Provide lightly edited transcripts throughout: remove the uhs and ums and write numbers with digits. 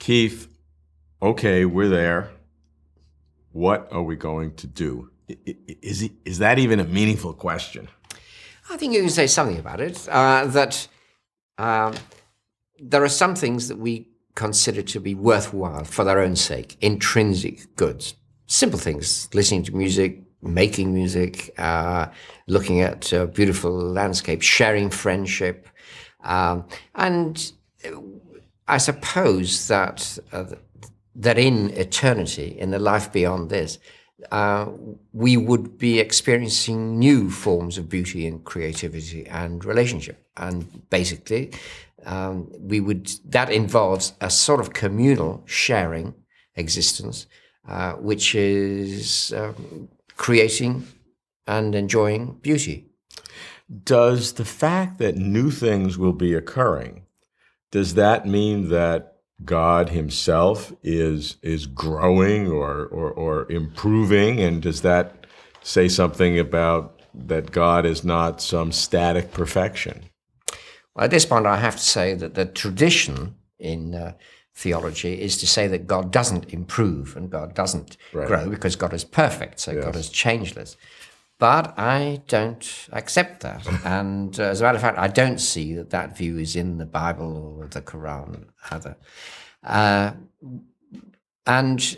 Keith, okay, we're there. What are we going to do? Is that even a meaningful question? I think you can say something about it, that there are some things that we consider to be worthwhile for their own sake, intrinsic goods. Simple things, listening to music, making music, looking at beautiful landscape, sharing friendship. And I suppose that in eternity, in the life beyond this, we would be experiencing new forms of beauty and creativity and relationship. And basically, that involves a sort of communal sharing existence, which is creating and enjoying beauty. Does the fact that new things will be occurring, does that mean that God himself is growing or improving? And does that say something about that God is not some static perfection? Well, at this point, I have to say that the tradition in theology is to say that God doesn't improve and God doesn't grow because God is perfect, so God is changeless. But I don't accept that. And as a matter of fact, I don't see that view is in the Bible or the Quran either. And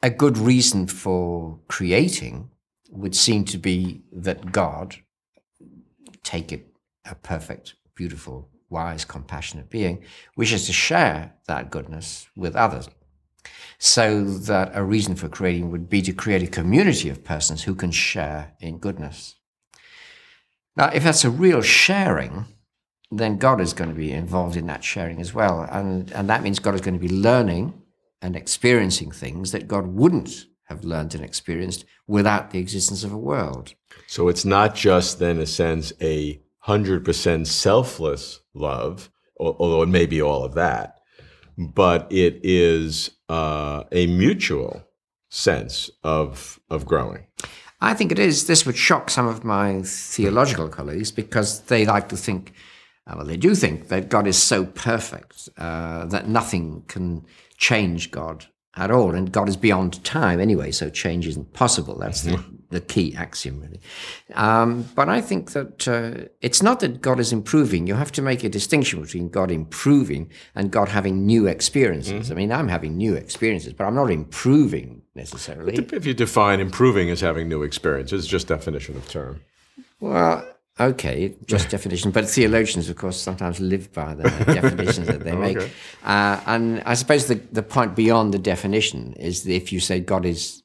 a good reason for creating would seem to be that God, take it a perfect, beautiful, wise, compassionate being, wishes to share that goodness with others. So that a reason for creating would be to create a community of persons who can share in goodness. Now, if that's a real sharing, then God is going to be involved in that sharing as well. And that means God is going to be learning and experiencing things that God wouldn't have learned and experienced without the existence of a world. So it's not just, then, in a sense, a 100% selfless love, although it may be all of that, but it is a mutual sense of growing. I think it is. This would shock some of my theological colleagues because they like to think, well, they do think that God is so perfect that nothing can change God at all. And God is beyond time anyway, so change isn't possible. That's the key axiom, really. But I think that it's not that God is improving. You have to make a distinction between God improving and God having new experiences. I mean, I'm having new experiences, but I'm not improving necessarily. If you define improving as having new experiences, just definition of term. Well, okay, just definition. But theologians, of course, sometimes live by the definitions that they make. And I suppose the point beyond the definition is that if you say God is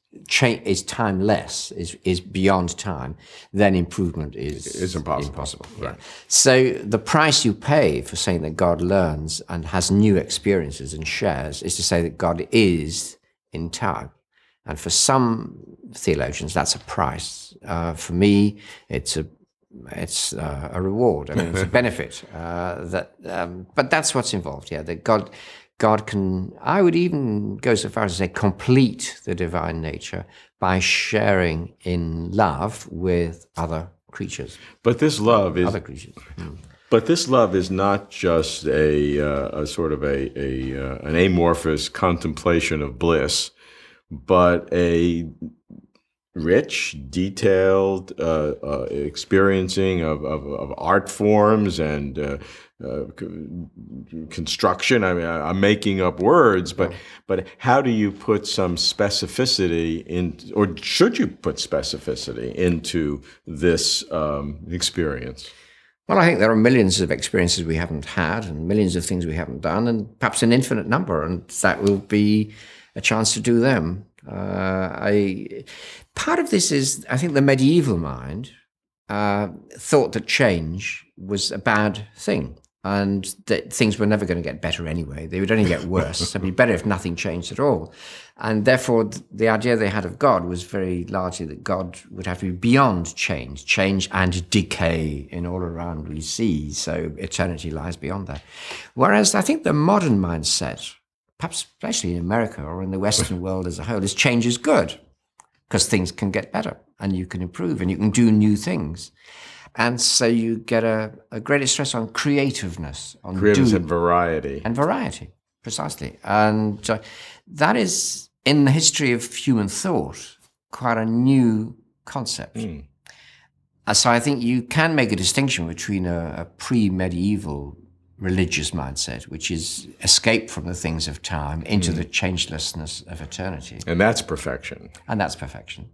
timeless, is beyond time, then improvement is impossible. Right. Yeah. So the price you pay for saying that God learns and has new experiences and shares is to say that God is in time. And for some theologians, that's a price. For me, it's a reward. I mean, it's a benefit. But that's what's involved. Yeah, that God can. I would even go so far as to say complete the divine nature by sharing in love with other creatures. But this love is other creatures. But this love is not just a sort of an amorphous contemplation of bliss, but a rich, detailed experiencing of art forms and construction. I mean, I'm making up words, but how do you put some specificity in, or should you put specificity into this experience? Well, I think there are millions of experiences we haven't had and millions of things we haven't done and perhaps an infinite number, and that will be a chance to do them. Part of this is, I think, the medieval mind thought that change was a bad thing and that things were never going to get better anyway. They would only get worse. So it'd be better if nothing changed at all. And therefore, the idea they had of God was very largely that God would have to be beyond change and decay in all around we see. So eternity lies beyond that. Whereas I think the modern mindset, perhaps especially in America or in the Western world as a whole, is change is good because things can get better and you can improve and you can do new things. And so you get a greater stress on creativeness, on creativeness and variety. And variety, Precisely. And that is, in the history of human thought, quite a new concept. So I think you can make a distinction between a pre-medieval religious mindset, which is escape from the things of time into the changelessness of eternity. And that's perfection. And that's perfection.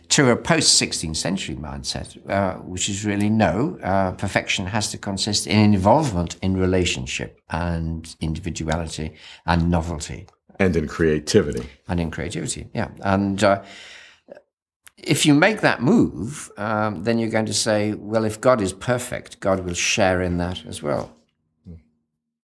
To a post-16th century mindset, which is really no, perfection has to consist in involvement in relationship and individuality and novelty. And in creativity. And in creativity, yeah. And if you make that move, then you're going to say, well, if God is perfect, God will share in that as well.